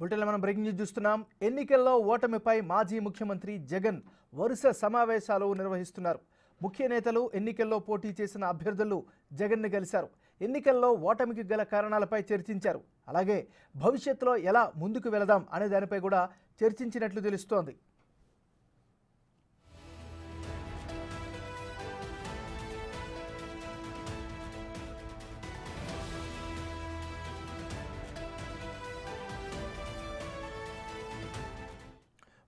బులెటిన్లో మనం breaking news చూస్తున్నాం. ఎన్నికల్లో ఓటమిపై మాజీ ముఖ్యమంత్రి జగన్ వరుస సమావేశాలు నిర్వహిస్తున్నారు. ముఖ్య నేతలు ఎన్నికల్లో పోటీ చేసిన అభ్యర్థులు జగన్ను కలిశారు. ఎన్నికల్లో ఓటమికి గల కారణాలపై చర్చించారు. అలాగే భవిష్యత్తులో ఎలా ముందుకు వెళదాం అనే దానిపై కూడా చర్చించినట్లు తెలుస్తోంది.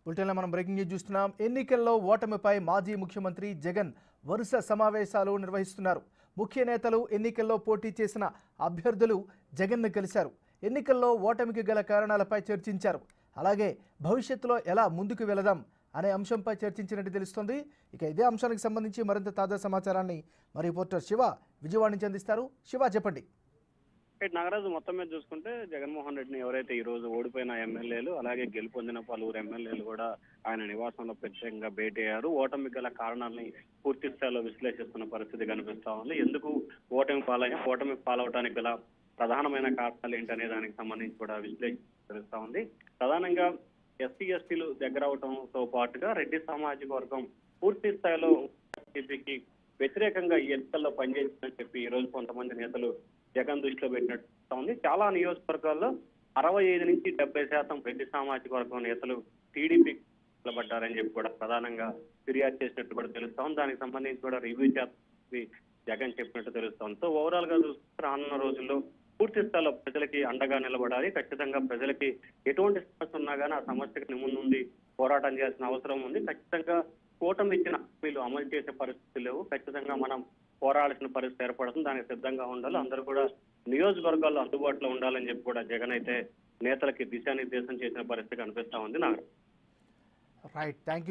బులెటిన్లో మనం బ్రేకింగ్ న్యూస్ చూస్తున్నాం. ఎన్నికల్లో ఓటమిపై మాజీ ముఖ్యమంత్రి జగన్ వరుస సమావేశాలు నిర్వహిస్తున్నారు. ముఖ్య నేతలు ఎన్నికల్లో పోటీ చేసిన అభ్యర్థులు జగన్ను కలిశారు. ఎన్నికల్లో ఓటమికి గల కారణాలపై చర్చించారు. అలాగే భవిష్యత్తులో ఎలా ముందుకు వెళదాం అనే అంశంపై చర్చించినట్టు తెలుస్తోంది. ఇక ఇదే అంశానికి సంబంధించి మరింత తాజా సమాచారాన్ని మా రిపోర్టర్ శివ విజయవాడ నుంచి అందిస్తారు. శివ, చెప్పండి. నాగరాజు, మొత్తం మీద చూసుకుంటే జగన్మోహన్ రెడ్డిని ఎవరైతే ఈ రోజు ఓడిపోయిన ఎమ్మెల్యేలు అలాగే గెలుపొందిన పలువురు ఎమ్మెల్యేలు కూడా ఆయన నివాసంలో ప్రత్యేకంగా భేటీ అయ్యారు. ఓటమి గల కారణాలని పూర్తి స్థాయిలో విశ్లేషిస్తున్న పరిస్థితి కనిపిస్తా ఉంది. ఎందుకు ఓటమి పాలవటానికి గల ప్రధానమైన కారణాలు ఏంటనే దానికి సంబంధించి కూడా విశ్లేషిస్తా ఉంది. ప్రధానంగా ఎస్సీ ఎస్టీలు దగ్గర అవడంతో పాటుగా రెడ్డి సామాజిక వర్గం పూర్తి స్థాయిలో టీడీపీకి వ్యతిరేకంగా ఈ ఎన్నికల్లో పనిచేసిందని చెప్పి ఈ రోజు కొంతమంది నేతలు జగన్ దృష్టిలో పెట్టినట్టు ఉంది. చాలా నియోజకవర్గాల్లో 65 నుంచి 70% రెడ్డి సామాజిక వర్గం నేతలు టీడీపీ నిలబడ్డారని చెప్పి కూడా ప్రధానంగా ఫిర్యాదు చేసినట్టు కూడా తెలుస్తోంది. దానికి సంబంధించి కూడా రివ్యూ చేసి జగన్ చెప్పినట్టు తెలుస్తోంది. సో ఓవరాల్ గా చూస్తే రానున్న రోజుల్లో పూర్తి స్థాయిలో ప్రజలకి అండగా నిలబడాలి. ఖచ్చితంగా ప్రజలకి ఎటువంటి సమస్య ఉన్నా కానీ ఆ సమస్యకి ముందుండి పోరాటం చేయాల్సిన అవసరం ఉంది. ఖచ్చితంగా కూటమి ఇచ్చిన హామీలు అమలు చేసే పరిస్థితులు లేవు. ఖచ్చితంగా మనం పోరాడాల్సిన పరిస్థితి ఏర్పడుతుంది. దానికి సిద్ధంగా ఉండాలి. అందరూ కూడా నియోజకవర్గాల్లో అందుబాటులో ఉండాలని చెప్పి కూడా జగన్ అయితే నేతలకి దిశానిర్దేశం చేసిన పరిస్థితి కనిపిస్తా ఉంది. Right, thank you.